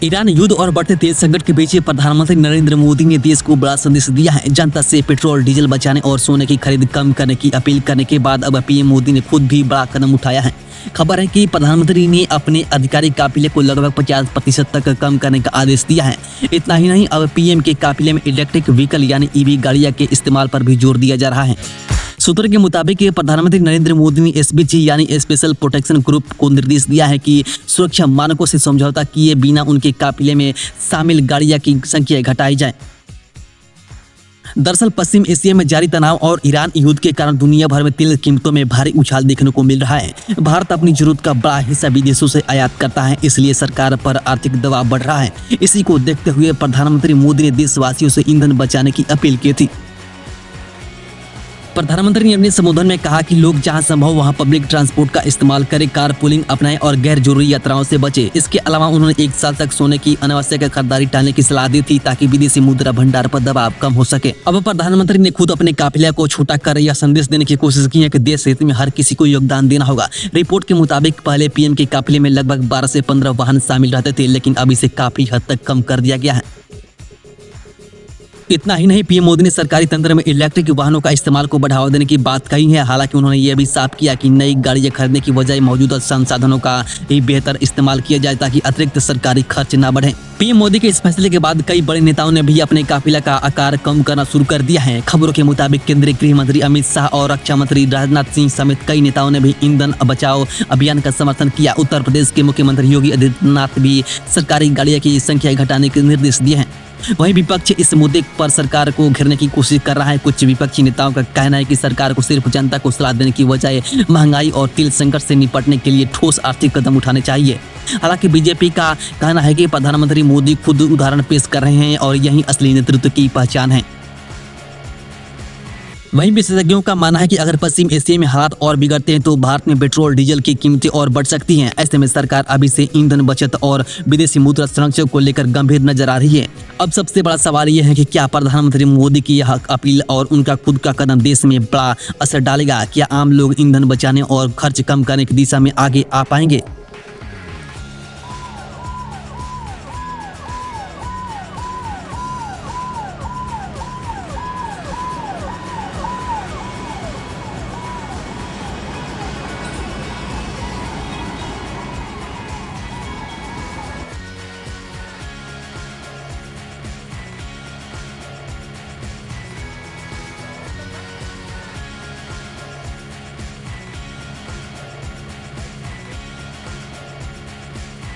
Iran युद्ध और बढ़ते तेल संकट के बीच प्रधानमंत्री नरेंद्र मोदी ने देश को बड़ा संदेश दिया है। जनता से पेट्रोल डीजल बचाने और सोने की खरीद कम करने की अपील करने के बाद अब पीएम मोदी ने खुद भी बड़ा कदम उठाया है। खबर है कि प्रधानमंत्री ने अपने आधिकारिक काफिले को लगभग 50% तक कम करने का आदेश दिया है। इतना ही नहीं, अब पीएम के काफिले में इलेक्ट्रिक व्हीकल यानी ईवी गाड़ियां के इस्तेमाल पर भी जोर दिया जा रहा है। सूत्रों के मुताबिक प्रधानमंत्री नरेंद्र मोदी ने एसपीजी यानी स्पेशल प्रोटेक्शन ग्रुप को निर्देश दिया है कि सुरक्षा मानकों से समझौता किए बिना उनके काफिले में शामिल गाड़ियां की संख्या घटाई जाए। दरअसल पश्चिम एशिया में जारी तनाव और ईरान युद्ध के कारण दुनिया भर में तेल कीमतों में भारी उछाल देखने को मिल रहा है। भारत अपनी जरूरत का बड़ा हिस्सा विदेशों से आयात करता है, इसलिए सरकार पर आर्थिक दबाव बढ़ रहा है। इसी को देखते हुए प्रधानमंत्री मोदी ने देशवासियों से ईंधन बचाने की अपील की थी। प्रधानमंत्री ने अपने संबोधन में कहा कि लोग जहां संभव वहां पब्लिक ट्रांसपोर्ट का इस्तेमाल करें, कार पूलिंग अपनाएं और गैर जरूरी यात्राओं से बचें। इसके अलावा उन्होंने 1 साल तक सोने की अनावश्यक खरीदारी टालने की सलाह दी थी ताकि विदेशी मुद्रा भंडार पर दबाव कम हो सके। अब प्रधानमंत्री ने खुद अपने काफिले को छोटा कर यह संदेश देने की कोशिश की है कि देश हित में हर किसी को योगदान देना होगा। रिपोर्ट के मुताबिक पहले पीएम के काफिले में लगभग 12 से 15 वाहन शामिल रहते थे, लेकिन अब इसे काफी हद तक कम कर दिया गया है। इतना ही नहीं, पीएम मोदी ने सरकारी तंत्र में इलेक्ट्रिक वाहनों का इस्तेमाल को बढ़ावा देने की बात कही है। हालांकि उन्होंने यह भी साफ किया कि नई गाड़ियां खरीदने की बजाय मौजूदा संसाधनों का ही बेहतर इस्तेमाल किया जाए ताकि अतिरिक्त सरकारी खर्च न बढ़े। पीएम मोदी के इस फैसले के बाद कई बड़े नेताओं ने भी अपने काफिला का आकार कम करना शुरू कर दिया है। खबरों के मुताबिक केंद्रीय गृह मंत्री अमित शाह और रक्षा मंत्री राजनाथ सिंह समेत कई नेताओं ने भी ईंधन बचाओ अभियान का समर्थन किया। उत्तर प्रदेश के मुख्यमंत्री योगी आदित्यनाथ भी सरकारी गाड़ियों की संख्या घटाने के निर्देश दिए हैं। वहीं विपक्ष इस मुद्दे पर सरकार को घेरने की कोशिश कर रहा है। कुछ विपक्षी नेताओं का कहना है कि सरकार को सिर्फ जनता को सलाह देने की बजाय महंगाई और तेल संकट से निपटने के लिए ठोस आर्थिक कदम उठाने चाहिए। हालांकि बीजेपी का कहना है कि प्रधानमंत्री मोदी खुद उदाहरण पेश कर रहे हैं और यही असली नेतृत्व की पहचान है। वहीं विशेषज्ञों का मानना है कि अगर पश्चिम एशिया में हालात और बिगड़ते हैं तो भारत में पेट्रोल डीजल की कीमतें और बढ़ सकती हैं। ऐसे में सरकार अभी से ईंधन बचत और विदेशी मुद्रा संरक्षण को लेकर गंभीर नजर आ रही है। अब सबसे बड़ा सवाल यह है कि क्या प्रधानमंत्री मोदी की यह अपील और उनका खुद का कदम देश में बड़ा असर डालेगा? क्या आम लोग ईंधन बचाने और खर्च कम करने की दिशा में आगे आ पाएंगे?